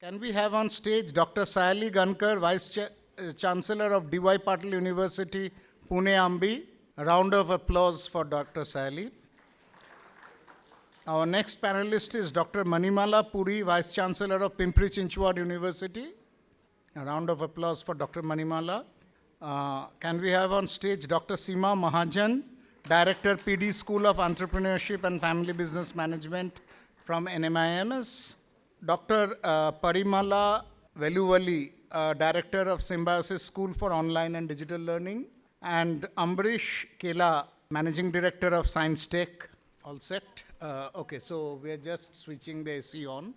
Can we have on stage Dr. Sayalee Gankar, Chancellor of D.Y. Patil University, Pune, Ambi. A round of applause for Dr. Sayalee. Our next panelist is Dr. Manimala Puri, Vice Chancellor of Pimpri, Chinchwad University. A round of applause for Dr. Manimala. Can we have on stage Dr. Seema Mahajan, Director, PD School of Entrepreneurship and Family Business Management from NMIMS. Dr. Parimala Veluvali, Director of Symbiosis School for Online and Digital Learning. And Ambrish, Kela, Managing Director of Sciencetech. All set? Okay, so we are just switching the AC on.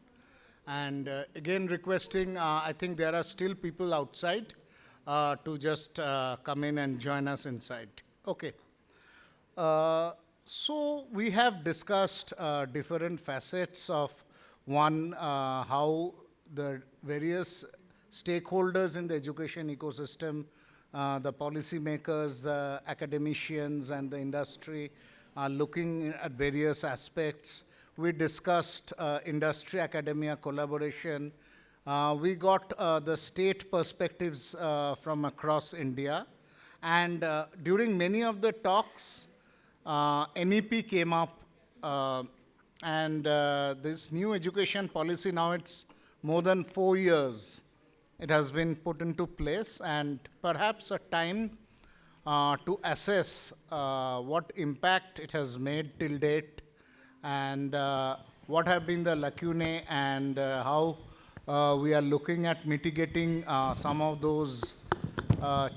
And again requesting, I think there are still people outside to just come in and join us inside. Okay. So we have discussed different facets of one, how the various stakeholders in the education ecosystem, the policymakers, the academicians, and the industry are looking at various aspects. We discussed industry-academia collaboration. We got the state perspectives from across India. And during many of the talks, NEP came up. And this new education policy, now it's more than 4 years. It has been put into place, and perhaps a time to assess what impact it has made till date, and what have been the lacunae, and how we are looking at mitigating some of those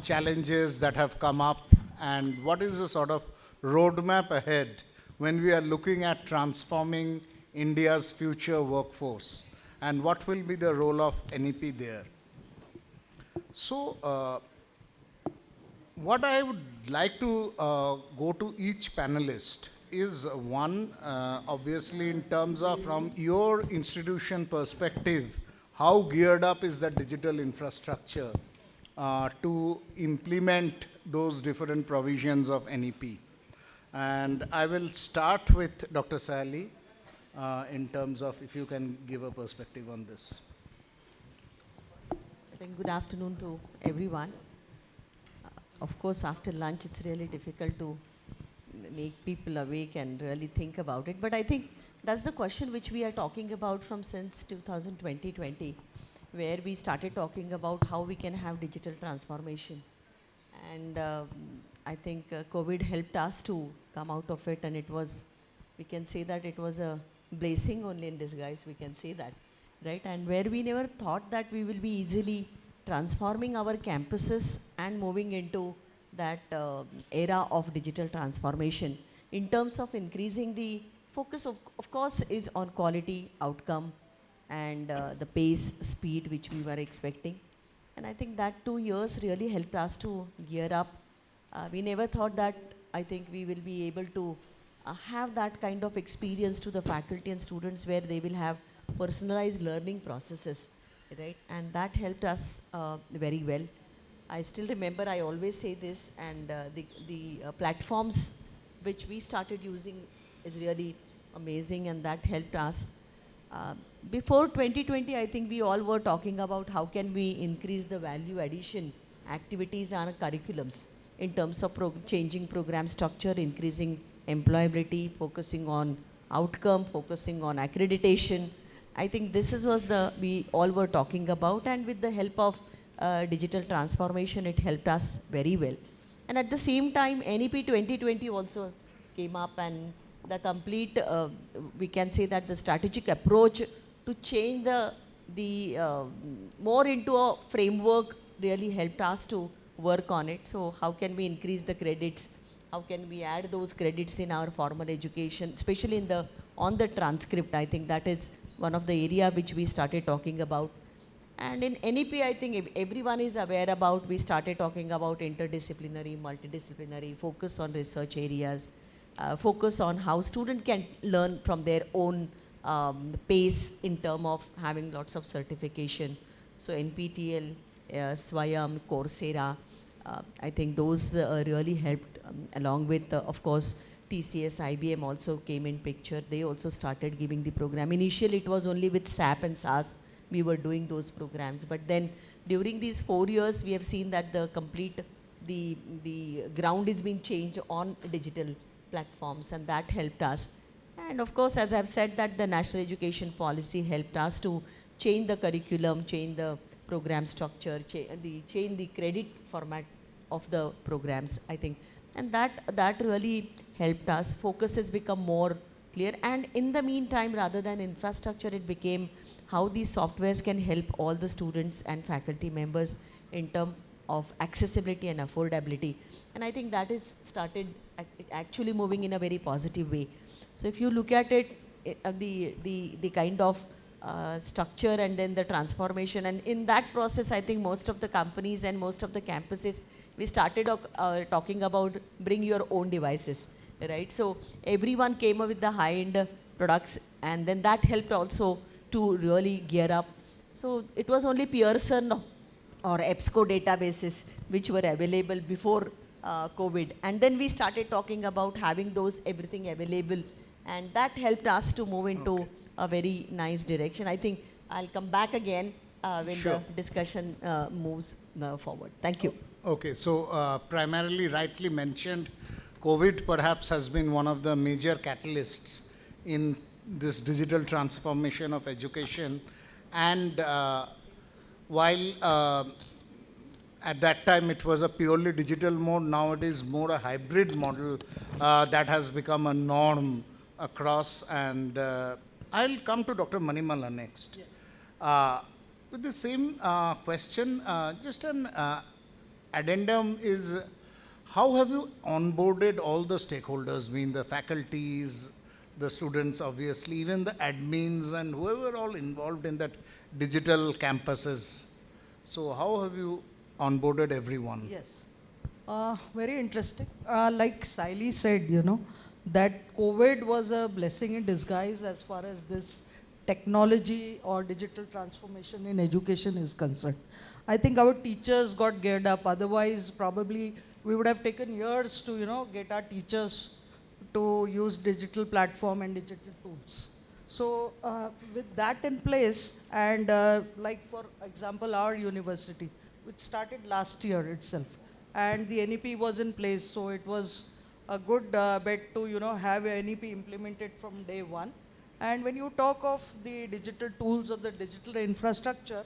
challenges that have come up, and what is the sort of roadmap ahead when we are looking at transforming India's future workforce, and what will be the role of NEP there. So, what I would like to go to each panelist is one, obviously in terms of from your institution perspective, how geared up is the digital infrastructure to implement those different provisions of NEP. And I will start with Dr. Sayalee in terms of if you can give a perspective on this. I think good afternoon to everyone. Of course, after lunch, it's really difficult to make people awake and really think about it. But I think that's the question which we are talking about from since 2020, where we started talking about how we can have digital transformation. And I think COVID helped us to come out of it, and it was, we can say that it was a blessing only in disguise, we can say that, right? And where we never thought that we will be easily transforming our campuses and moving into that era of digital transformation in terms of increasing the focus of course is on quality, outcome, and the pace, speed which we were expecting. And I think that 2 years really helped us to gear up. We never thought that I think we will be able to have that kind of experience to the faculty and students where they will have personalized learning processes, right? And that helped us very well. I still remember, I always say this, and the platforms which we started using is really amazing, and that helped us. Before 2020, I think we all were talking about how can we increase the value addition activities and curriculums in terms of changing program structure, increasing employability, focusing on outcome, focusing on accreditation. I think this was we all were talking about, and with the help of digital transformation, it helped us very well. And at the same time, NEP 2020 also came up, and the complete, we can say that the strategic approach to change the more into a framework really helped us to work on it. So how can we increase the credits? How can we add those credits in our formal education, especially in on the transcript? I think that is one of the area which we started talking about. And in NEP, I think everyone is aware about, we started talking about interdisciplinary, multidisciplinary, focus on research areas, focus on how students can learn from their own pace in terms of having lots of certification. So NPTEL, Swayam, Coursera, I think those really helped, along with, of course, TCS, IBM also came in picture. They also started giving the program. Initially, it was only with SAP and SAS we were doing those programs. But then during these 4 years, we have seen that the ground is being changed on digital platforms, and that helped us. And of course, as I've said, that the national education policy helped us to change the curriculum, change the program structure, change the credit format of the programs, I think. And that really helped us. Focus has become more clear. And in the meantime, rather than infrastructure, it became how these softwares can help all the students and faculty members in terms of accessibility and affordability. And I think that is started actually moving in a very positive way. So if you look at it, the kind of structure and then the transformation, and in that process, I think most of the companies and most of the campuses, we started talking about bring your own devices, right? So everyone came up with the high-end products, and then that helped also to really gear up. So it was only Pearson or EBSCO databases which were available before COVID. And then we started talking about having those everything available, and that helped us to move into a very nice direction. I think I'll come back again when the discussion moves forward. Thank you. Okay, so primarily rightly mentioned, COVID perhaps has been one of the major catalysts in this digital transformation of education. And while at that time it was a purely digital mode, now it is more a hybrid model that has become a norm across. And I'll come to Dr. Manimala next. Yes. With the same question, just an addendum is, how have you onboarded all the stakeholders, mean the faculties, the students obviously, even the admins and whoever all involved in that digital campuses? So how have you onboarded everyone? Yes, very interesting. Like Sayalee said, that COVID was a blessing in disguise as far as this technology or digital transformation in education is concerned. I think our teachers got geared up. Otherwise, probably we would have taken years to, get our teachers to use digital platform and digital tools. So with that in place, and like for example, our university, which started last year itself, and the NEP was in place, so it was a good bet to have a NEP implemented from day one. And when you talk of the digital tools or the digital infrastructure,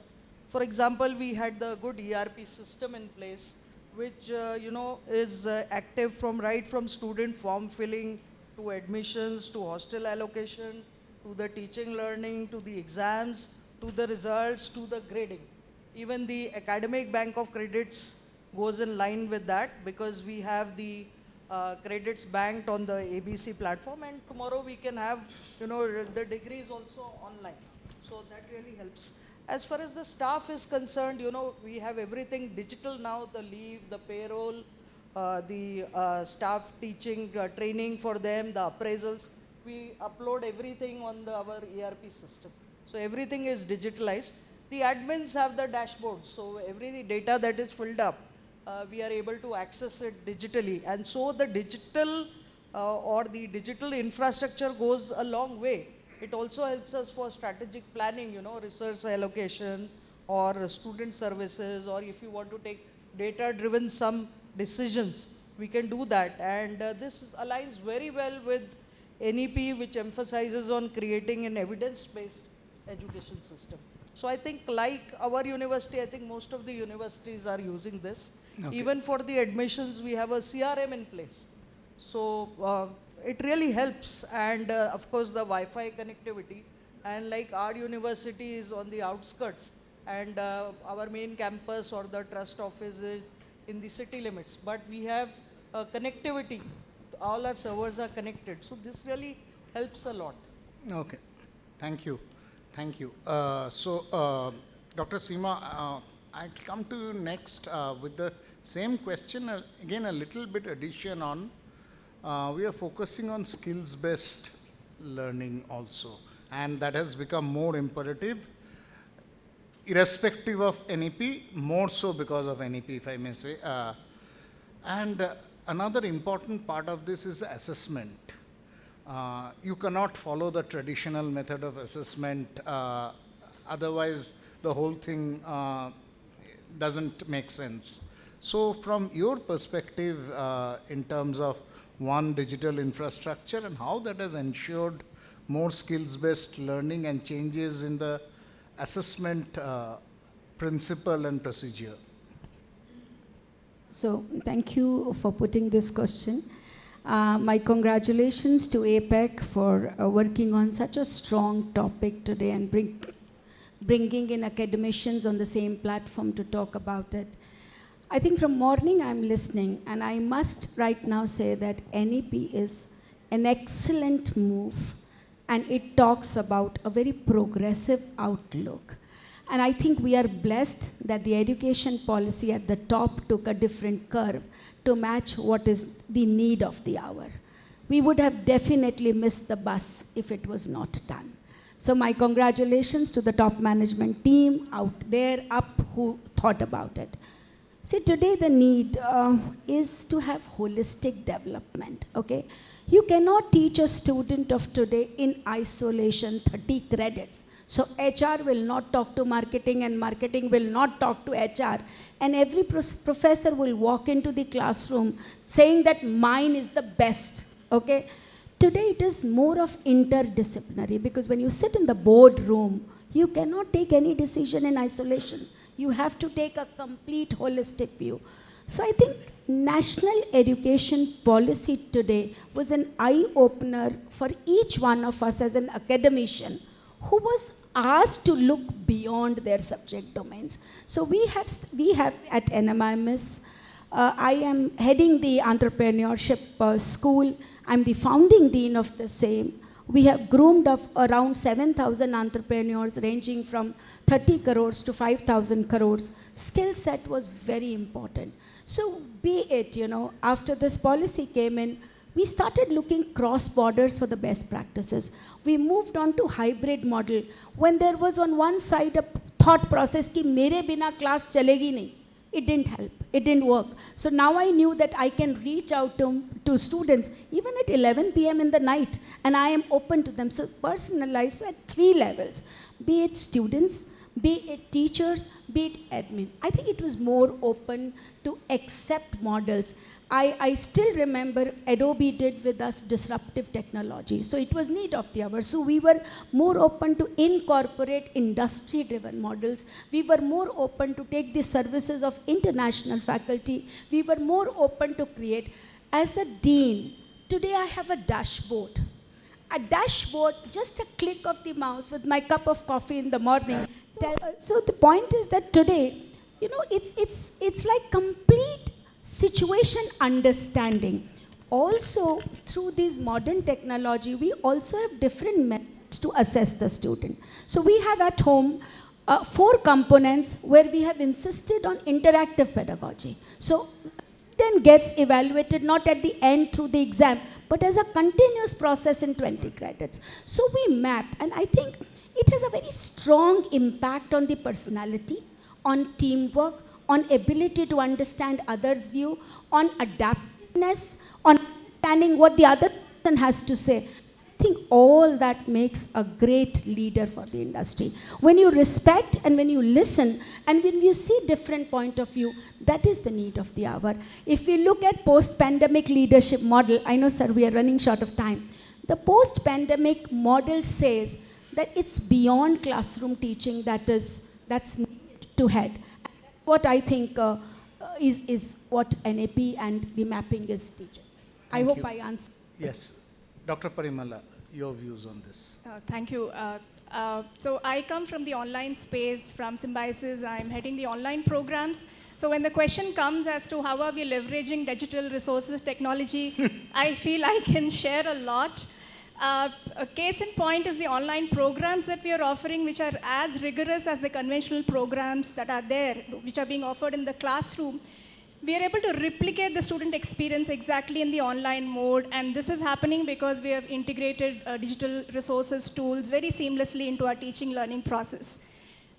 for example, we had the good ERP system in place, which is active right from student form filling to admissions to hostel allocation to the teaching learning to the exams to the results to the grading. Even the academic bank of credits goes in line with that, because we have the credits banked on the ABC platform, and tomorrow we can have the degrees also online. So that really helps. As far as the staff is concerned, we have everything digital now, the leave, the payroll, the staff teaching, training for them, the appraisals. We upload everything on our ERP system. So everything is digitalized. The admins have the dashboard. So every data that is filled up, we are able to access it digitally. And so the digital or the digital infrastructure goes a long way. It also helps us for strategic planning, resource allocation or student services, or if you want to take data-driven some decisions, we can do that. And this aligns very well with NEP, which emphasizes on creating an evidence-based education system. So I think like our university, I think most of the universities are using this. Okay. Even for the admissions, we have a CRM in place. So it really helps. And of course, the Wi-Fi connectivity. And like our university is on the outskirts, and our main campus or the trust office is in the city limits. But we have connectivity. All our servers are connected. So this really helps a lot. Okay. Thank you. Thank you. So, Dr. Seema, I'll come to you next with the same question. Again, a little bit addition on, we are focusing on skills-based learning also. And that has become more imperative, irrespective of NEP, more so because of NEP, if I may say. And another important part of this is assessment. You cannot follow the traditional method of assessment Otherwise, the whole thing doesn't make sense. So from your perspective, in terms of one, digital infrastructure and how that has ensured more skills-based learning and changes in the assessment principle and procedure. So thank you for putting this question. My congratulations to APAC for working on such a strong topic today and bringing in academicians on the same platform to talk about it. I think from morning I'm listening, and I must right now say that NEP is an excellent move, and it talks about a very progressive outlook. And I think we are blessed that the education policy at the top took a different curve to match what is the need of the hour. We would have definitely missed the bus if it was not done. So my congratulations to the top management team out there up who thought about it. See, today the need is to have holistic development, okay? You cannot teach a student of today in isolation 30 credits. So HR will not talk to marketing and marketing will not talk to HR. And every professor will walk into the classroom saying that mine is the best, okay? Today it is more of interdisciplinary, because when you sit in the boardroom, you cannot take any decision in isolation. You have to take a complete holistic view. So I think national education policy today was an eye-opener for each one of us as an academician who was asked to look beyond their subject domains. So we have at NMIMS, I am heading the entrepreneurship school. I'm the founding dean of the same. We have groomed up around 7,000 entrepreneurs ranging from 30 crores to 5,000 crores. Skill set was very important. So be it, after this policy came in, we started looking cross borders for the best practices. We moved on to hybrid model when there was on one side a thought process ki mere bina class chalegi nahi. It didn't help. It didn't work. So now I knew that I can reach out to students even at 11 p.m. in the night, and I am open to them. So personalized at 3 levels, be it students, be it teachers, be it admin. I think it was more open to accept models. I still remember Adobe did with us disruptive technology. So it was need of the hour. So we were more open to incorporate industry-driven models. We were more open to take the services of international faculty. We were more open to create. As a dean, today I have a dashboard. A dashboard, just a click of the mouse with my cup of coffee in the morning. So the point is that today, it's like complete situation understanding. Also, through this modern technology, we also have different methods to assess the student. So we have at home 4 components where we have insisted on interactive pedagogy. So student gets evaluated not at the end through the exam, but as a continuous process in 20 credits. So we map, and I think it has a very strong impact on the personality, on teamwork, on ability to understand others' view, on adaptiveness, on understanding what the other person has to say. I think all that makes a great leader for the industry. When you respect and when you listen and when you see different point of view, that is the need of the hour. If we look at post-pandemic leadership model, I know, sir, we are running short of time. The post-pandemic model says that it's beyond classroom teaching that's needed to head. What I think is what NEP and the mapping is teaching us. I hope I answered. Yes. Dr. Parimala, your views on this. Thank you. So I come from the online space, from Symbiosis. I'm heading the online programs. So when the question comes as to how are we leveraging digital resources, technology, I feel I can share a lot. A case in point is the online programs that we are offering, which are as rigorous as the conventional programs that are there, which are being offered in the classroom. We are able to replicate the student experience exactly in the online mode, and this is happening because we have integrated digital resources tools very seamlessly into our teaching learning process.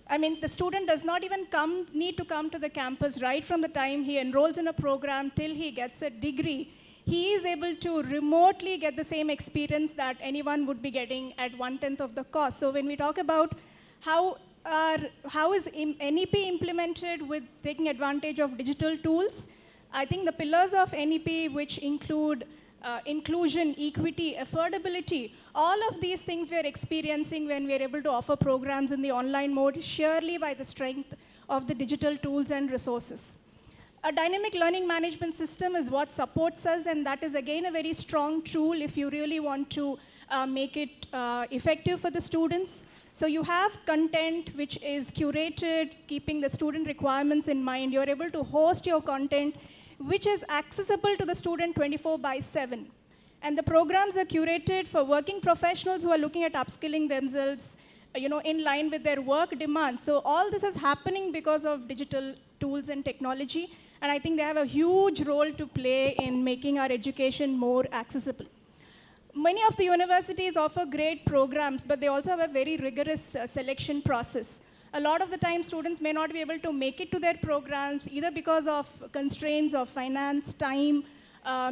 I mean, the student does not even need to come to the campus right from the time he enrolls in a program till he gets a degree. He is able to remotely get the same experience that anyone would be getting at 1/10 of the cost. So when we talk about how how is NEP implemented with taking advantage of digital tools? I think the pillars of NEP, which include inclusion, equity, affordability, all of these things we are experiencing when we are able to offer programs in the online mode, surely by the strength of the digital tools and resources. A dynamic learning management system is what supports us, and that is again a very strong tool if you really want to make it effective for the students. So you have content which is curated, keeping the student requirements in mind. You're able to host your content which is accessible to the student 24/7. And the programs are curated for working professionals who are looking at upskilling themselves, in line with their work demands. So all this is happening because of digital tools and technology. And I think they have a huge role to play in making our education more accessible. Many of the universities offer great programs, but they also have a very rigorous selection process. A lot of the time, students may not be able to make it to their programs, either because of constraints of finance, time,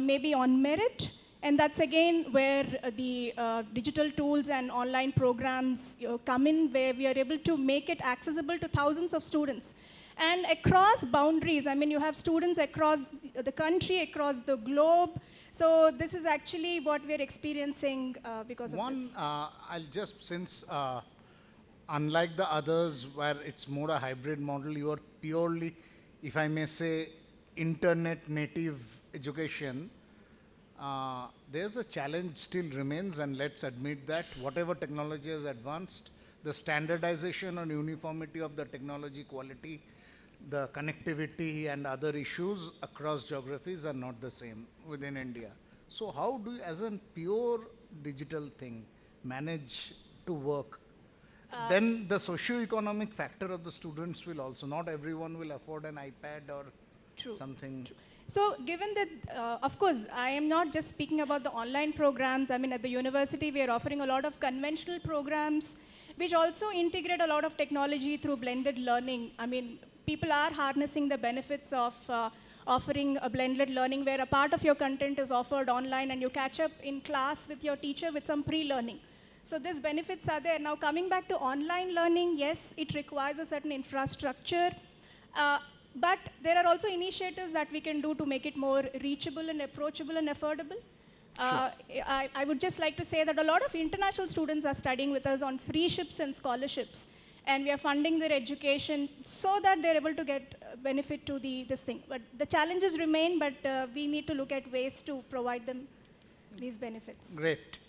maybe on merit. And that's again where the digital tools and online programs come in, where we are able to make it accessible to thousands of students. And across boundaries, I mean, you have students across the country, across the globe. So this is actually what we're experiencing because of this. I'll just, since unlike the others where it's more a hybrid model, you are purely, if I may say, internet native education. There's a challenge still remains, and let's admit that whatever technology has advanced, the standardization and uniformity of the technology quality, the connectivity and other issues across geographies are not the same within India. So how do you, as a pure digital thing, manage to work? Then the socio-economic factor of the students will also, not everyone will afford an iPad or something. True. So given that, of course, I am not just speaking about the online programs. I mean, at the university, we are offering a lot of conventional programs, which also integrate a lot of technology through blended learning. I mean, people are harnessing the benefits of offering a blended learning where a part of your content is offered online and you catch up in class with your teacher with some pre-learning. So these benefits are there. Now coming back to online learning, yes, it requires a certain infrastructure, but there are also initiatives that we can do to make it more reachable and approachable and affordable. I would just like to say that a lot of international students are studying with us on free ships and scholarships, and we are funding their education so that they're able to get benefit to this thing. But the challenges remain, but we need to look at ways to provide them these benefits. Great.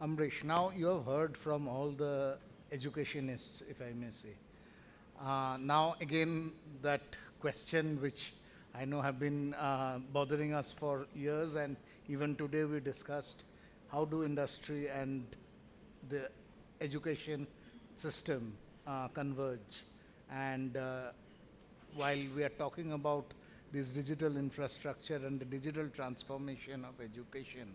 Ambrish, now you have heard from all the educationists, if I may say. Now again, that question which I know have been bothering us for years, and even today we discussed, how do industry and the education system converge? And while we are talking about this digital infrastructure and the digital transformation of education,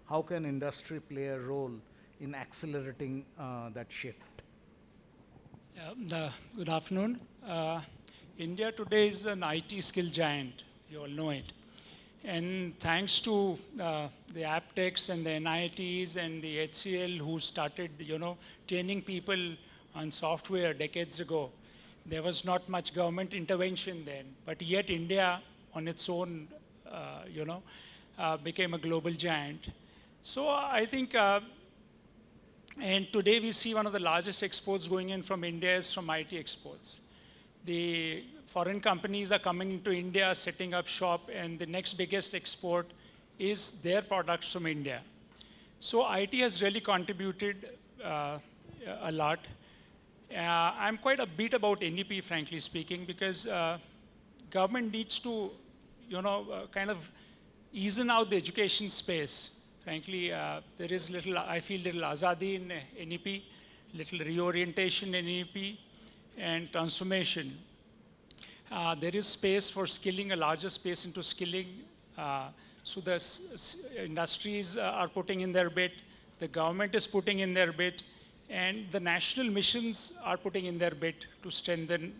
how can industry play a role in accelerating that shift? Good afternoon. India today is an IT skill giant. You all know it. And thanks to the aptechs and the NITs and the HCL who started, training people on software decades ago, there was not much government intervention then. But yet India on its own, became a global giant. So I think, and today we see one of the largest exports going in from India is from IT exports. The foreign companies are coming into India, setting up shop, and the next biggest export is their products from India. So IT has really contributed a lot. I'm quite upbeat about NEP, frankly speaking, because government needs to, kind of easen out the education space. Frankly, there is I feel little azadi in NEP, little reorientation in NEP, and transformation. There is space for skilling, a larger space into skilling. So the industries are putting in their bit, the government is putting in their bit, and the national missions are putting in their bit to strengthen,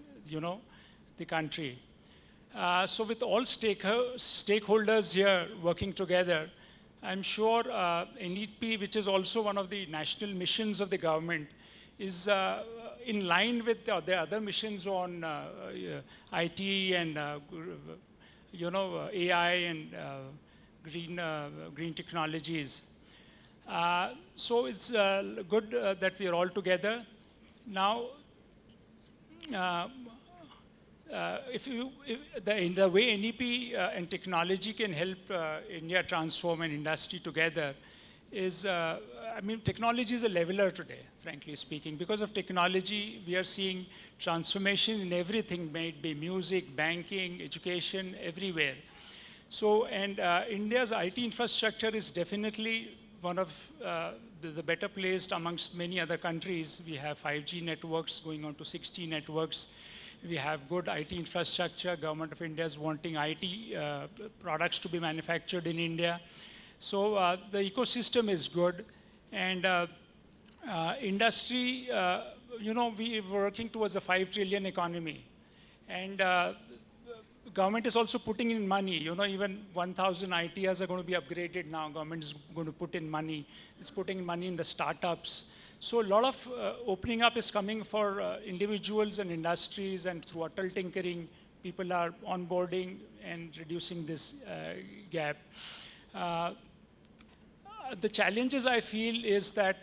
the country. So with all stakeholders here working together, I'm sure NEP, which is also one of the national missions of the government, is in line with the other missions on IT and AI and green technologies. So it's good that we are all together. Now, in the way NEP and technology can help India transform an industry together is, I mean, technology is a leveler today, frankly speaking. Because of technology, we are seeing transformation in everything, may it be music, banking, education, everywhere. So, and India's IT infrastructure is definitely one of the better placed amongst many other countries. We have 5G networks going on to 6G networks. We have good IT infrastructure. Government of India is wanting IT products to be manufactured in India. So the ecosystem is good. And industry, we are working towards a 5 trillion economy. And government is also putting in money. Even 1,000 ITs are going to be upgraded now. Government is going to put in money. It's putting money in the startups. So a lot of opening up is coming for individuals and industries, and through Atal tinkering, people are onboarding and reducing this gap. The challenges I feel is that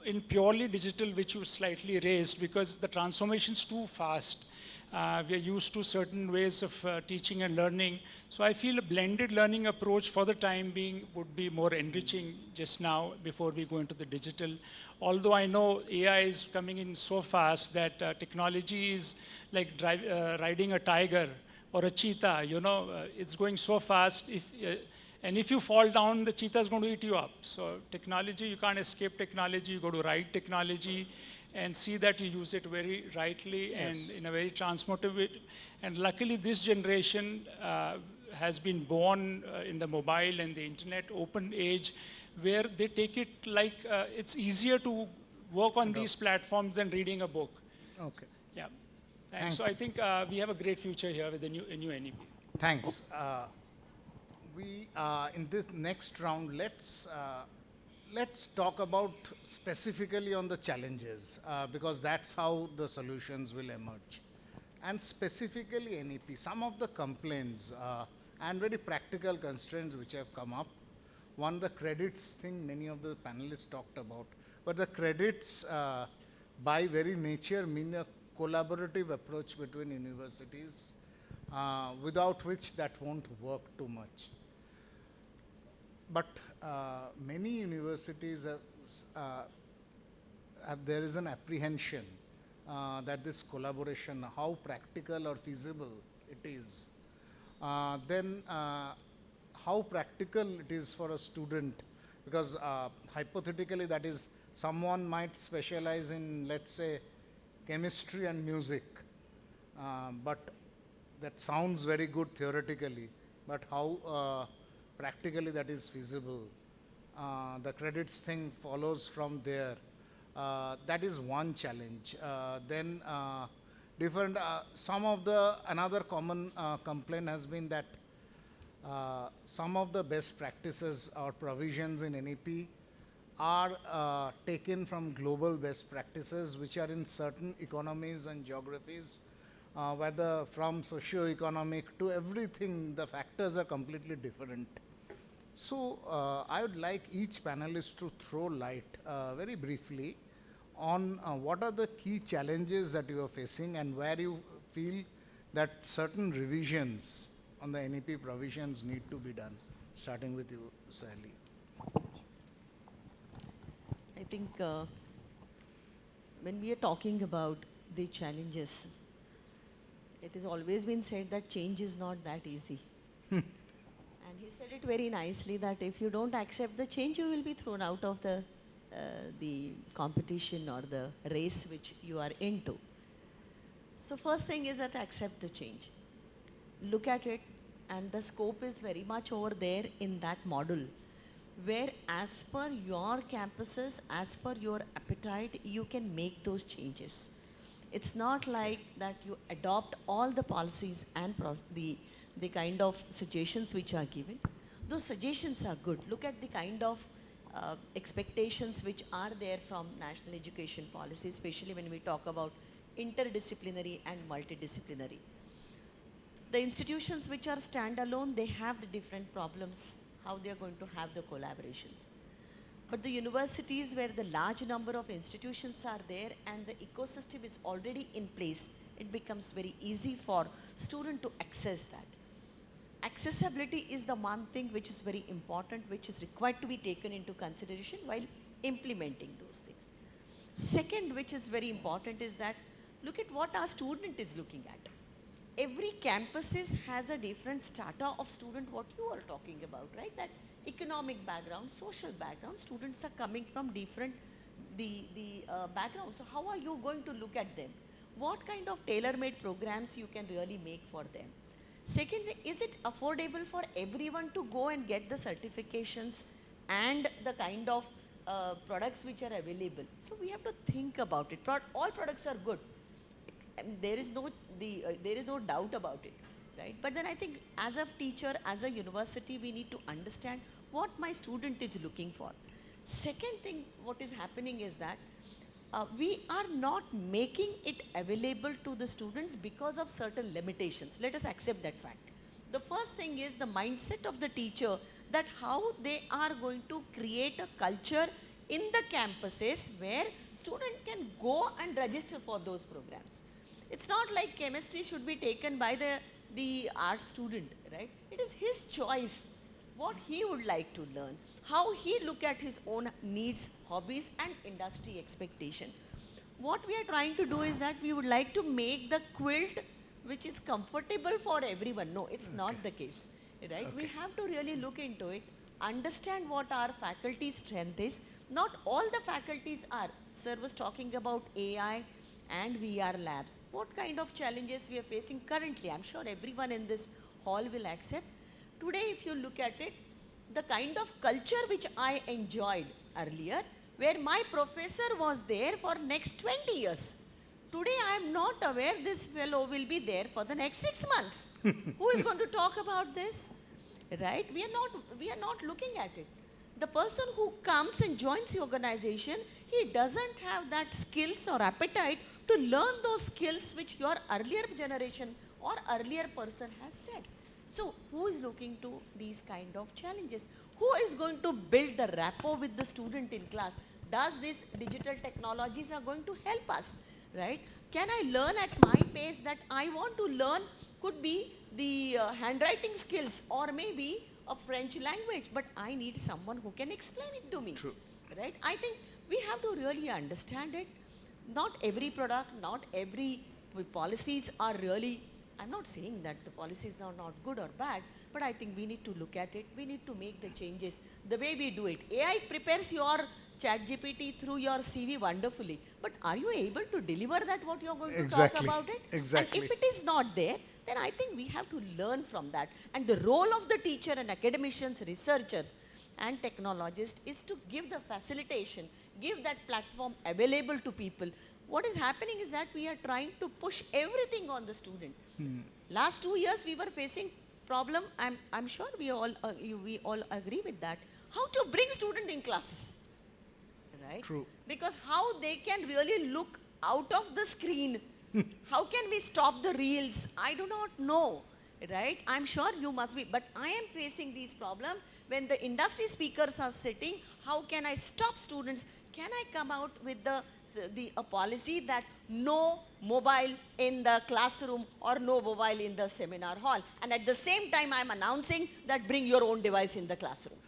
in purely digital, which you slightly raised, because the transformation is too fast. We are used to certain ways of teaching and learning. So I feel a blended learning approach for the time being would be more enriching just now before we go into the digital. Although I know AI is coming in so fast that technology is like riding a tiger or a cheetah, it's going so fast. And if you fall down, the cheetah is going to eat you up. So technology, you can't escape technology. You got to ride technology and see that you use it very rightly and in a very transformative way. And luckily, this generation has been born in the mobile and the internet open age, where they take it like it's easier to work on these platforms than reading a book. Okay. Yeah. Thanks. So I think we have a great future here with the new NEP. Thanks. In this next round, let's talk about specifically on the challenges, because that's how the solutions will emerge. And specifically NEP, some of the complaints and very practical constraints which have come up. One, the credits thing many of the panelists talked about, but the credits by very nature mean a collaborative approach between universities, without which that won't work too much. But many universities there is an apprehension that this collaboration, how practical or feasible it is. Then how practical it is for a student, because hypothetically that is someone might specialize in, let's say, chemistry and music, but that sounds very good theoretically, but how practically that is feasible. The credits thing follows from there. That is one challenge. Then another common complaint has been that some of the best practices or provisions in NEP are taken from global best practices, which are in certain economies and geographies, whether from socio-economic to everything, the factors are completely different. So I would like each panelist to throw light very briefly on what are the key challenges that you are facing and where you feel that certain revisions on the NEP provisions need to be done. Starting with you, Sayalee. I think when we are talking about the challenges, it has always been said that change is not that easy. And he said it very nicely that if you don't accept the change, you will be thrown out of the competition or the race which you are into. So first thing is that accept the change. Look at it, and the scope is very much over there in that model, where as per your campuses, as per your appetite, you can make those changes. It's not like that you adopt all the policies and the kind of suggestions which are given. Those suggestions are good. Look at the kind of expectations which are there from national education policy, especially when we talk about interdisciplinary and multidisciplinary. The institutions which are standalone, they have the different problems, how they are going to have the collaborations. But the universities where the large number of institutions are there and the ecosystem is already in place, it becomes very easy for student to access that. Accessibility is the one thing which is very important, which is required to be taken into consideration while implementing those things. Second, which is very important, is that look at what our student is looking at. Every campus has a different strata of student, what you are talking about, right? That economic background, social background, students are coming from different backgrounds. So how are you going to look at them? What kind of tailor-made programs you can really make for them? Second, is it affordable for everyone to go and get the certifications and the kind of products which are available? So we have to think about it. All products are good. There is no doubt about it, right? But then I think as a teacher, as a university, we need to understand what my student is looking for. Second thing, what is happening is that we are not making it available to the students because of certain limitations. Let us accept that fact. The first thing is the mindset of the teacher, that how they are going to create a culture in the campuses where student can go and register for those programs. It's not like chemistry should be taken by the art student, right? It is his choice, what he would like to learn, how he look at his own needs, hobbies and industry expectation. What we are trying to do is that we would like to make the quilt which is comfortable for everyone. No, it's not the case, right? We have to really look into it, understand what our faculty strength is. Not all the faculties are. Sir was talking about AI and VR labs. What kind of challenges we are facing currently? I'm sure everyone in this hall will accept. Today, if you look at it, the kind of culture which I enjoyed earlier, where my professor was there for next 20 years. Today, I am not aware this fellow will be there for the next 6 months. Who is going to talk about this? Right? We are not looking at it. The person who comes and joins the organization, he doesn't have that skills or appetite to learn those skills which your earlier generation or earlier person has said. So who is looking to these kind of challenges? Who is going to build the rapport with the student in class? Does these digital technologies are going to help us, right? Can I learn at my pace that I want to learn? Could be the handwriting skills or maybe a French language, but I need someone who can explain it to me. True. Right? I think we have to really understand it. Not every product, not every policies are really, I'm not saying that the policies are not good or bad, but I think we need to look at it. We need to make the changes the way we do it. AI prepares your ChatGPT through your CV wonderfully, but are you able to deliver that what you're going to talk about it? Exactly. And if it is not there, then I think we have to learn from that. And the role of the teacher and academicians, researchers and technologists is to give the facilitation, give that platform available to people. What is happening is that we are trying to push everything on the student. Last 2 years we were facing problem, I'm sure we all agree with that. How to bring student in classes, right? True. Because how they can really look out of the screen. How can we stop the reels? I do not know, right? I'm sure you must be, but I am facing these problems when the industry speakers are sitting. How can I stop students? Can I come out with a policy that no mobile in the classroom or no mobile in the seminar hall? And at the same time, I'm announcing that bring your own device in the classroom.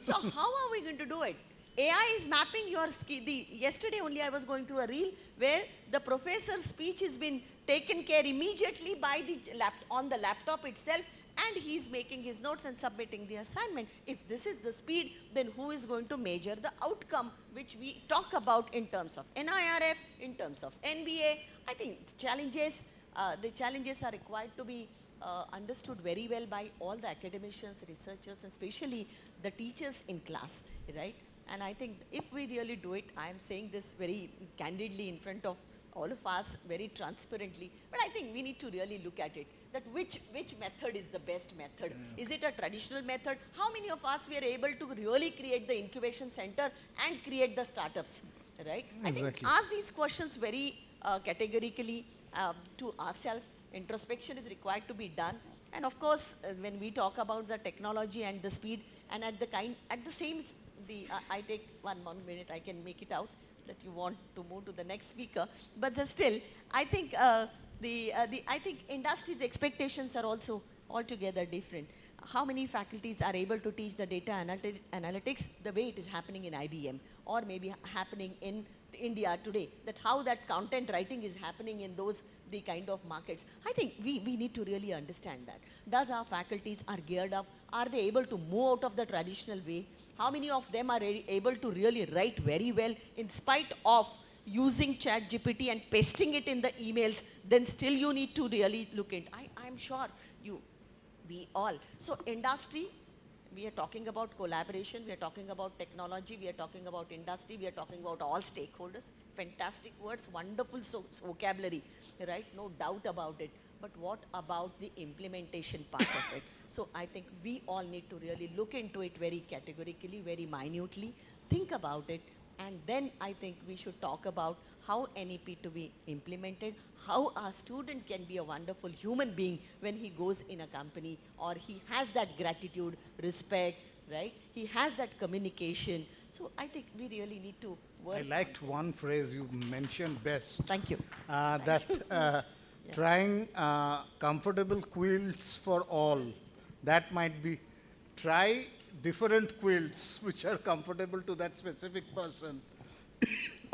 So how are we going to do it? AI is mapping your yesterday only I was going through a reel where the professor's speech has been taken care immediately by on the laptop itself, and he's making his notes and submitting the assignment. If this is the speed, then who is going to measure the outcome which we talk about in terms of NIRF, in terms of NBA? I think the challenges are required to be understood very well by all the academicians, researchers, and especially the teachers in class, right? And I think if we really do it, I am saying this very candidly in front of all of us very transparently, but I think we need to really look at it, that which method is the best method. Is it a traditional method? How many of us were able to really create the incubation center and create the startups, right? I think ask these questions very categorically to ourselves. Introspection is required to be done. And of course, when we talk about the technology and the speed, and at the same, I take 1 more minute, I can make it out that you want to move to the next speaker. But still, I think I think industry's expectations are also altogether different. How many faculties are able to teach the data analytics the way it is happening in IBM, or maybe happening in India today, that how that content writing is happening in the kind of markets. I think we need to really understand that. Does our faculties are geared up? Are they able to move out of the traditional way? How many of them are able to really write very well in spite of using ChatGPT and pasting it in the emails? Then still you need to really look into. I'm sure we all. So industry, we are talking about collaboration, we are talking about technology, we are talking about industry, we are talking about all stakeholders. Fantastic words, wonderful vocabulary, right? No doubt about it. But what about the implementation part of it? So I think we all need to really look into it very categorically, very minutely, think about it, and then I think we should talk about how NEP to be implemented, how a student can be a wonderful human being when he goes in a company, or he has that gratitude, respect, right? He has that communication. So I think we really need to work. I liked one phrase you mentioned best. Thank you. Trying comfortable quilts for all. That might be, try different quilts which are comfortable to that specific person.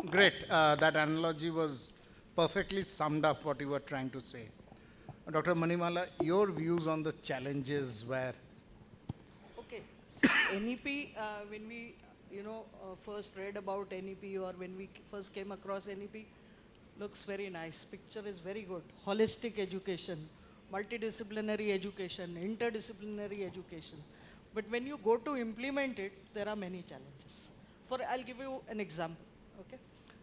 Great. That analogy was perfectly summed up what you were trying to say. Dr. Manimala, your views on the challenges were? Okay, so NEP, when we first read about NEP, or when we first came across NEP, looks very nice. Picture is very good. Holistic education, multidisciplinary education, interdisciplinary education. But when you go to implement it, there are many challenges. I'll give you an example, okay?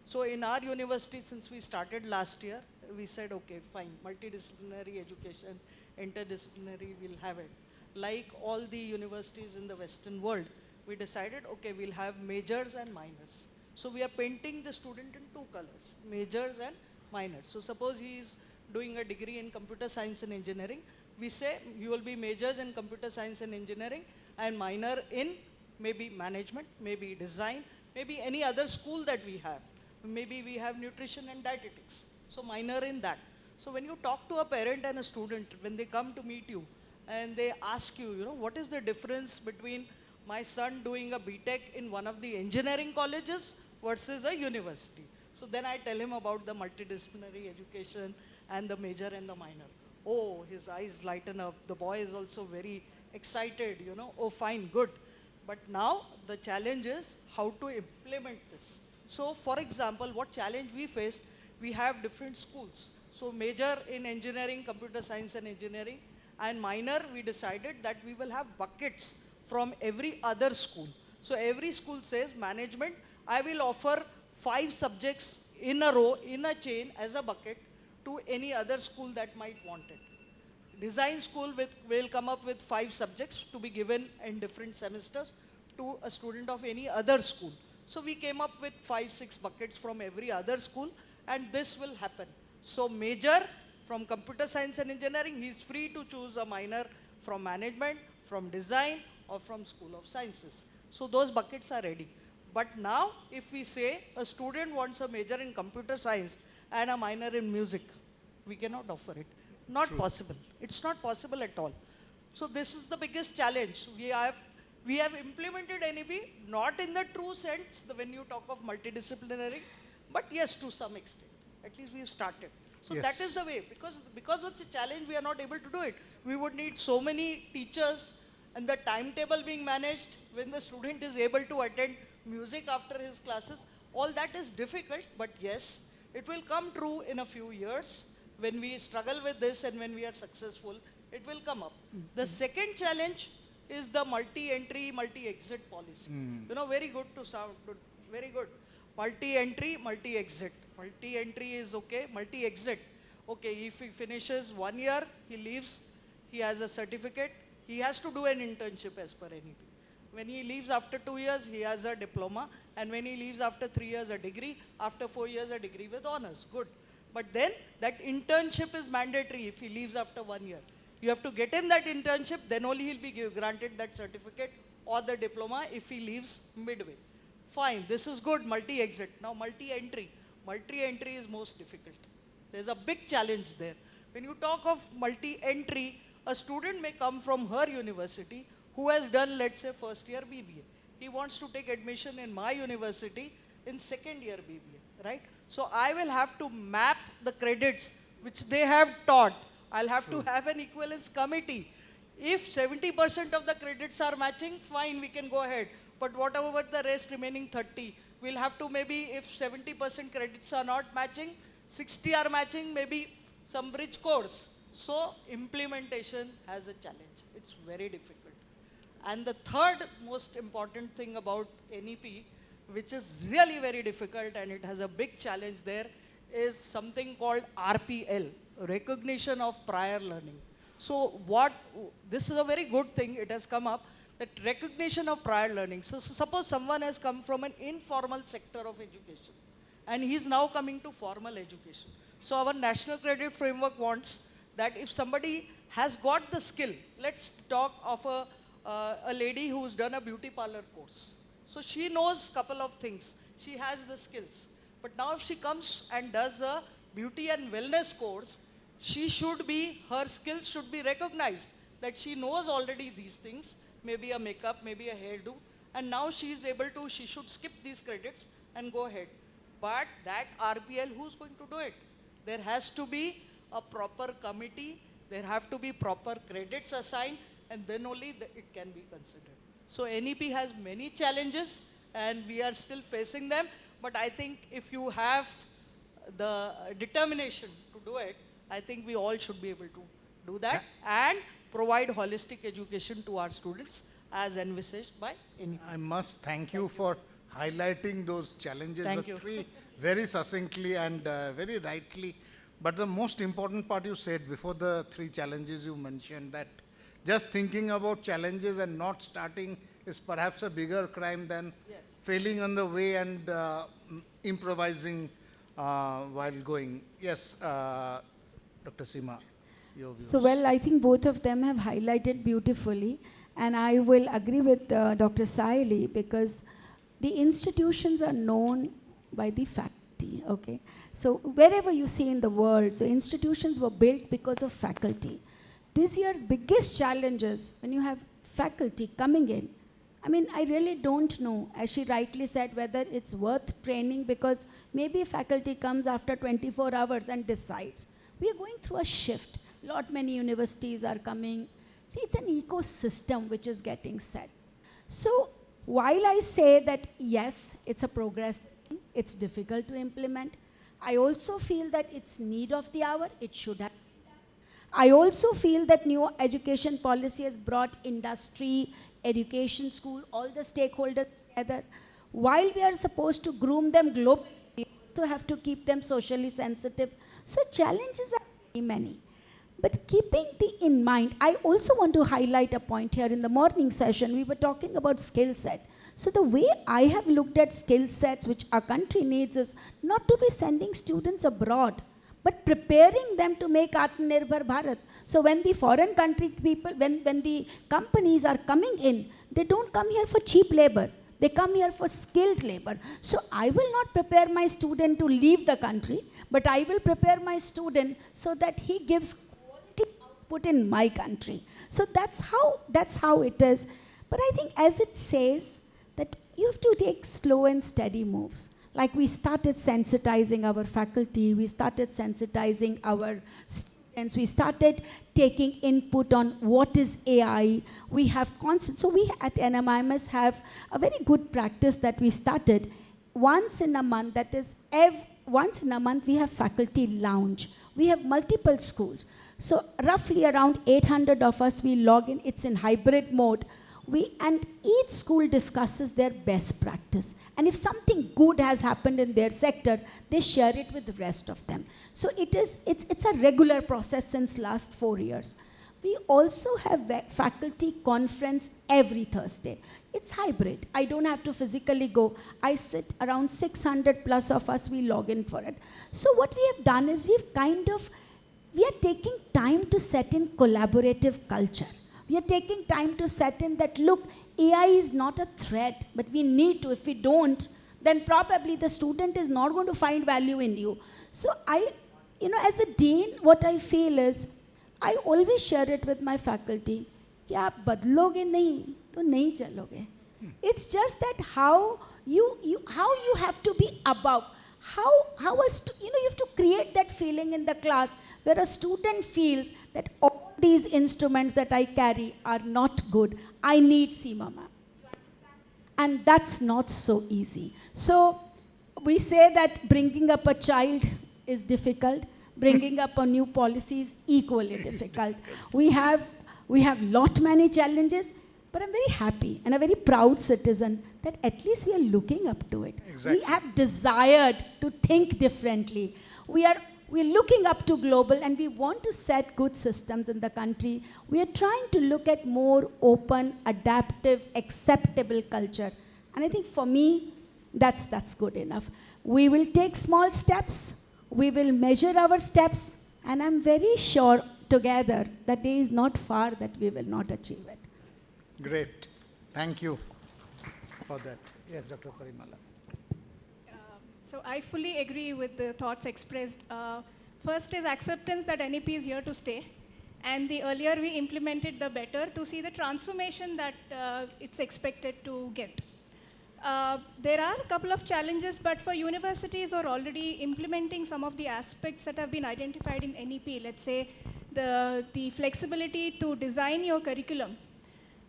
So in our university, since we started last year, we said, okay, fine, multidisciplinary education, interdisciplinary, we'll have it. Like all the universities in the Western world, we decided, okay, we'll have majors and minors. So we are painting the student in two colors, majors and minors. So suppose he is doing a degree in computer science and engineering, we say you will be majors in computer science and engineering and minor in maybe management, maybe design, maybe any other school that we have. Maybe we have nutrition and dietetics. So minor in that. So when you talk to a parent and a student, when they come to meet you and they ask you, what is the difference between my son doing a BTech in one of the engineering colleges versus a university? So then I tell him about the multidisciplinary education and the major and the minor. Oh, his eyes lighten up. The boy is also very excited, oh, fine, good. But now the challenge is how to implement this. So for example, what challenge we faced, we have different schools. So major in engineering, computer science and engineering, and minor, we decided that we will have buckets from every other school. So every school says, management, I will offer 5 subjects in a row, in a chain as a bucket to any other school that might want it. Design school will come up with 5 subjects to be given in different semesters to a student of any other school. So we came up with 5-6 buckets from every other school, and this will happen. So major from computer science and engineering, he is free to choose a minor from management, from design, or from School of Sciences. So those buckets are ready. But now if we say a student wants a major in computer science and a minor in music, we cannot offer it. Not possible. It's not possible at all. So this is the biggest challenge. We have implemented NEP, not in the true sense when you talk of multidisciplinary, but yes, to some extent. At least we've started. So that is the way. Because of the challenge, we are not able to do it. We would need so many teachers and the timetable being managed when the student is able to attend music after his classes. All that is difficult, but yes, it will come true in a few years. When we struggle with this and when we are successful, it will come up. The second challenge is the multi-entry, multi-exit policy. Very good to sound, very good. Multi-entry, multi-exit. Multi-entry is okay, multi-exit. Okay, if he finishes 1 year, he leaves, he has a certificate, he has to do an internship as per NEP. When he leaves after 2 years, he has a diploma, and when he leaves after 3 years, a degree, after 4 years, a degree with honors. Good. But then that internship is mandatory if he leaves after 1 year. You have to get him that internship, then only he'll be granted that certificate or the diploma if he leaves midway. Fine, this is good, multi-exit. Now multi-entry. Multi-entry is most difficult. There's a big challenge there. When you talk of multi-entry, a student may come from her university who has done, let's say, first year BBA. He wants to take admission in my university in second year BBA, right? So I will have to map the credits which they have taught. I'll have to have an equivalence committee. If 70% of the credits are matching, fine, we can go ahead. But what about the rest remaining 30? We'll have to maybe, if 70% credits are not matching, 60 are matching, maybe some bridge course. So implementation has a challenge. It's very difficult. And the third most important thing about NEP, which is really very difficult and it has a big challenge there, is something called RPL, recognition of prior learning. So this is a very good thing, it has come up, that recognition of prior learning. So suppose someone has come from an informal sector of education and he's now coming to formal education. So our National Credit Framework wants that if somebody has got the skill, let's talk of a lady who's done a beauty parlor course. So she knows a couple of things. She has the skills. But now if she comes and does a beauty and wellness course, her skills should be recognized, that she knows already these things, maybe a makeup, maybe a hairdo, and now she should skip these credits and go ahead. But that RPL, who's going to do it? There has to be a proper committee, there have to be proper credits assigned, and then only it can be considered. So NEP has many challenges, and we are still facing them, but I think if you have the determination to do it, I think we all should be able to do that and provide holistic education to our students as envisaged by NEP. I must thank you for highlighting those challenges, Thank the you. three, very succinctly and very rightly. But the most important part you said before the three challenges you mentioned, that just thinking about challenges and not starting is perhaps a bigger crime than failing on the way and improvising while going. Yes, Dr. Seema, your views. So, well, I think both of them have highlighted beautifully, and I will agree with Dr. Sayalee, because the institutions are known by the faculty, okay? So, wherever you see in the world, so institutions were built because of faculty. This year's biggest challenge is when you have faculty coming in. I mean, I really don't know, as she rightly said, whether it's worth training, because maybe faculty comes after 24 hours and decides. We are going through a shift. Many universities are coming. See, it's an ecosystem which is getting set. So while I say that, yes, it's a progress, it's difficult to implement, I also feel that it's need of the hour, it should have. I also feel that new education policy has brought industry, education, school, all the stakeholders together. While we are supposed to groom them globally, we also have to keep them socially sensitive. So challenges are very many. But keeping in mind, I also want to highlight a point here. In the morning session, we were talking about skill set. So the way I have looked at skill sets which our country needs is not to be sending students abroad, but preparing them to make Atmanirbhar Bharat. So when the foreign country people, when the companies are coming in, they don't come here for cheap labor. They come here for skilled labor. So I will not prepare my student to leave the country, but I will prepare my student so that he gives quality output in my country. So that's how it is. But I think, as it says, that you have to take slow and steady moves. Like we started sensitizing our faculty, we started sensitizing our students, we started taking input on what is AI. We have so we at NMIMS have a very good practice that we started once in a month, that is once in a month we have faculty lounge. We have multiple schools. So roughly around 800 of us, we log in, it's in hybrid mode. And each school discusses their best practice. And if something good has happened in their sector, they share it with the rest of them. So it's a regular process since last 4 years. We also have faculty conference every Thursday. It's hybrid. I don't have to physically go. I sit around 600 plus of us, we log in for it. So what we have done is we are taking time to set in collaborative culture. We are taking time to set in that, look, AI is not a threat, but we need to. If we don't, then probably the student is not going to find value in you. So as the dean, what I feel is, I always share it with my faculty, कि आप बदलोगे नहीं, तो नहीं चलोगे. It's just that how you have to be above. You have to create that feeling in the class where a student feels that all these instruments that I carry are not good. I need Seema ma'am. And that's not so easy. So we say that bringing up a child is difficult. Bringing up a new policy is equally difficult. We have lot many challenges, but I'm very happy and a very proud citizen that at least we are looking up to it. Exactly. We have desired to think differently. We're looking up to global, and we want to set good systems in the country. We are trying to look at more open, adaptive, acceptable culture. And I think for me, that's good enough. We will take small steps. We will measure our steps, and I'm very sure together the day is not far that we will not achieve it. Great. Thank you for that. Yes, Dr. Parimala. So I fully agree with the thoughts expressed. First is acceptance that NEP is here to stay. And the earlier we implement it, the better, to see the transformation that it's expected to get. There are a couple of challenges, but for universities who are already implementing some of the aspects that have been identified in NEP, let's say the flexibility to design your curriculum.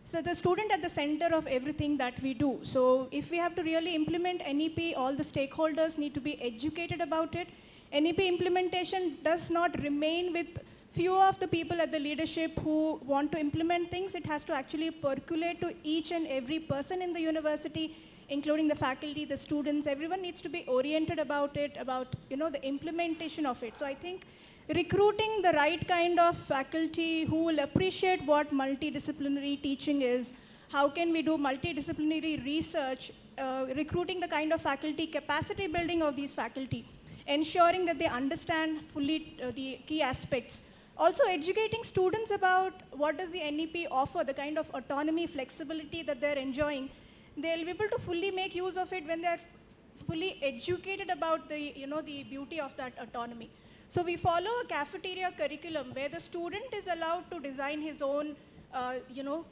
So the student at the center of everything that we do. So if we have to really implement NEP, all the stakeholders need to be educated about it. NEP implementation does not remain with few of the people at the leadership who want to implement things. It has to actually percolate to each and every person in the university, including the faculty, the students. Everyone needs to be oriented about it, about the implementation of it. So I think recruiting the right kind of faculty who will appreciate what multidisciplinary teaching is, how can we do multidisciplinary research, recruiting the kind of faculty, capacity building of these faculty, ensuring that they understand fully the key aspects. Also educating students about what does the NEP offer, the kind of autonomy, flexibility that they're enjoying. They'll be able to fully make use of it when they're fully educated about the beauty of that autonomy. So we follow a cafeteria curriculum where the student is allowed to design his own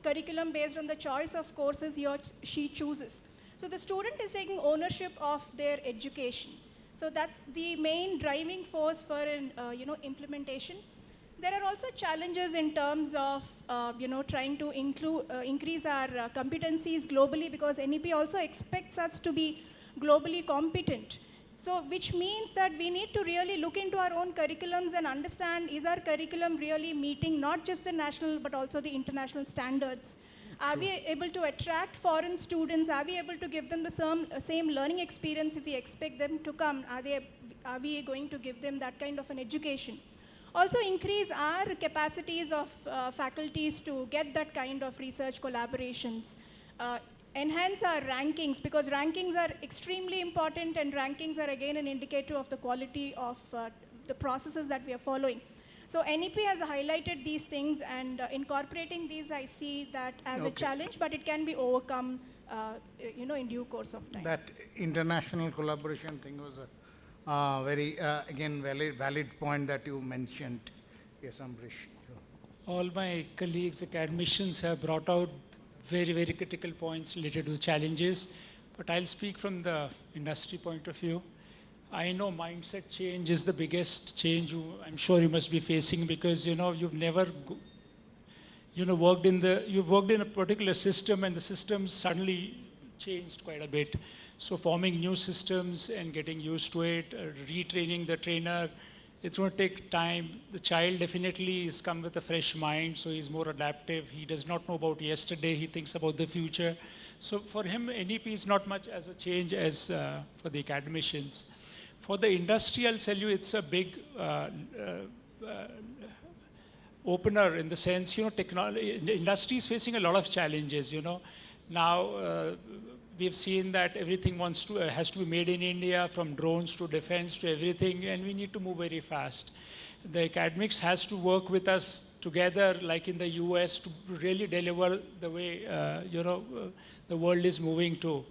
curriculum based on the choice of courses he or she chooses. So the student is taking ownership of their education. So that's the main driving force for an implementation. There are also challenges in terms of trying to increase our competencies globally, because NEP also expects us to be globally competent. So which means that we need to really look into our own curriculums and understand, is our curriculum really meeting not just the national but also the international standards? Are we able to attract foreign students? Are we able to give them the same learning experience if we expect them to come? Are we going to give them that kind of an education? Also increase our capacities of faculties to get that kind of research collaborations. Enhance our rankings, because rankings are extremely important, and rankings are again an indicator of the quality of the processes that we are following. So NEP has highlighted these things, and incorporating these I see that as a challenge, but it can be overcome in due course of time. That international collaboration thing was a very, again, valid point that you mentioned. Yes, Ambrish. All my colleagues, academicians have brought out very, very critical points related to the challenges, but I'll speak from the industry point of view. I know mindset change is the biggest change I'm sure you must be facing, because you've never worked in a particular system, and the system suddenly changed quite a bit. So forming new systems and getting used to it, retraining the trainer, It's going to take time. The child definitely is come with a fresh mind, so he's more adaptive. He does not know about yesterday. He thinks about the future. So for him, NEP is not much as a change as for the academicians. For the industry, I'll tell you, it's a big opener in the sense, technology, the industry is facing a lot of challenges, Now, we've seen that everything has to be made in India, from drones to defense to everything, and we need to move very fast. The academics has to work with us together, like in the US, to really deliver the way, the world is moving to.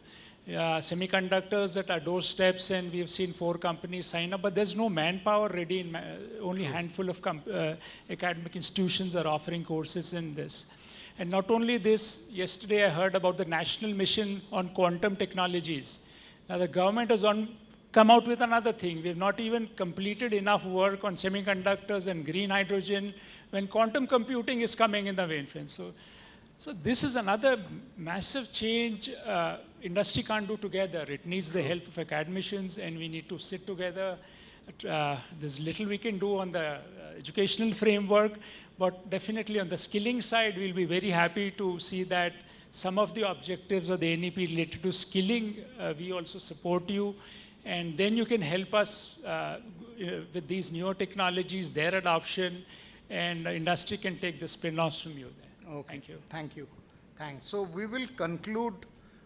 Semiconductors at our doorsteps, and we've seen 4 companies sign up, but there's no manpower ready. Only a handful of academic institutions are offering courses in this. And not only this, yesterday I heard about the national mission on quantum technologies. Now the government has come out with another thing. We have not even completed enough work on semiconductors and green hydrogen when quantum computing is coming in the mainframe. So this is another massive change industry can't do together. It needs the help of academicians, and we need to sit together. There's little we can do on the educational framework, but definitely on the skilling side, we'll be very happy to see that some of the objectives of the NEP related to skilling, we also support you. And then you can help us with these newer technologies, their adoption, and the industry can take the spin-offs from you there. Okay. Thank you. Thank you. Thanks. So we will conclude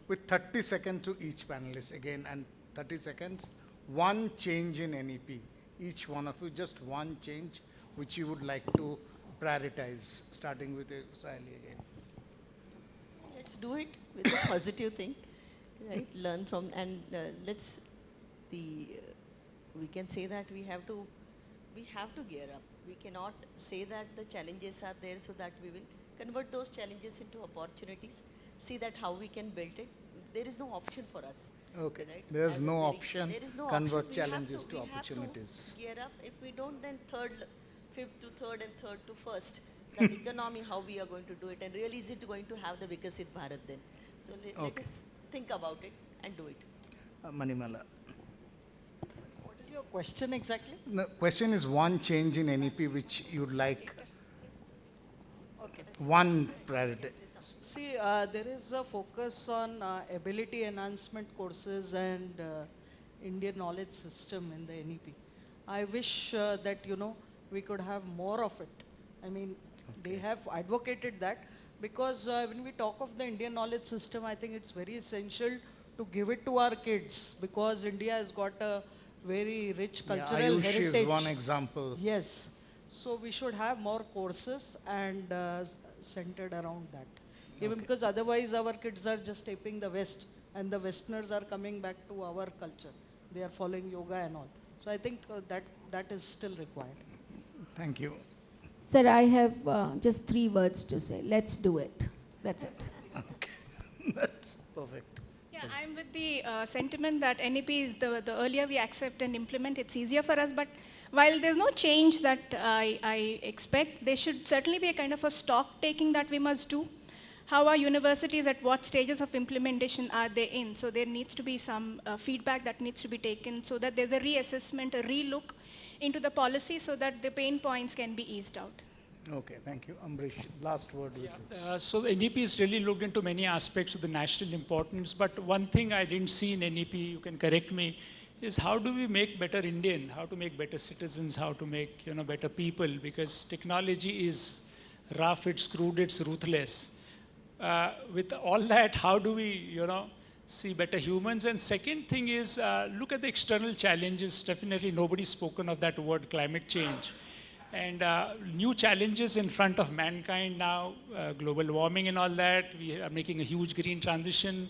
with 30 seconds to each panelist again, and 30 seconds, one change in NEP. Each one of you, just one change which you would like to prioritize, starting with Sayalee again. Let's do it with a positive thing, right? Learn from, and we can say that we have to gear up. We cannot say that the challenges are there so that we will convert those challenges into opportunities, see that how we can build it. There is no option for us. Okay. Right? There's no option. There is no Convert option. challenges to We have opportunities. to gear up. If we don't, then fifth to third and third to first. The economy, how we are going to do it, and really is it going to have the Vikasit Bharat then? So let us think about it and do it. Manimala. What is your question exactly? The question is one change in NEP which you'd like, Okay. one priority. See, there is a focus on ability enhancement courses and Indian knowledge system in the NEP. I wish that, we could have more of it. I mean, they have advocated that because when we talk of the Indian knowledge system, I think it's very essential to give it to our kids because India has got a very rich cultural Ayush heritage. is one example. Yes. So we should have more courses and centered around that. Even because otherwise our kids are just taping the West and the Westerners are coming back to our culture. They are following yoga and all. So I think that is still required. Thank you. Sir, I have just 3 words to say. Let's do it. That's it. That's perfect. Yeah, I'm with the sentiment that NEP is the earlier we accept and implement, it's easier for us. But while there's no change that I expect, there should certainly be a kind of a stock taking that we must do. How are universities, at what stages of implementation are they in? So there needs to be some feedback that needs to be taken so that there's a reassessment, a relook into the policy so that the pain points can be eased out. Okay, thank you. Ambrish, last word with you. So the NEP has really looked into many aspects of the national importance, but one thing I didn't see in NEP, you can correct me, is how do we make better Indian, how to make better citizens, how to make better people, because technology is rough, it's crude, it's ruthless. With all that, how do we see better humans? And second thing is, look at the external challenges. Definitely nobody's spoken of that word, climate change. And new challenges in front of mankind now, global warming and all that. We are making a huge green transition.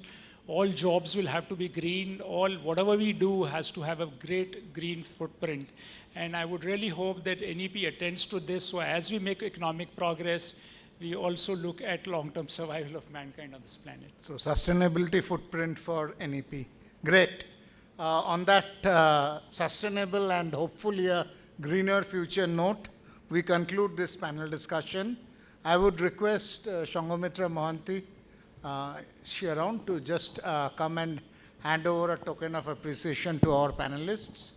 All jobs will have to be green. Whatever we do has to have a great green footprint. And I would really hope that NEP attends to this. So as we make economic progress, we also look at long-term survival of mankind on this planet. So sustainability footprint for NEP. Great. On that sustainable and hopefully a greener future note, we conclude this panel discussion. I would request Shangomitra Mohanty, she around, to just come and hand over a token of appreciation to our panelists.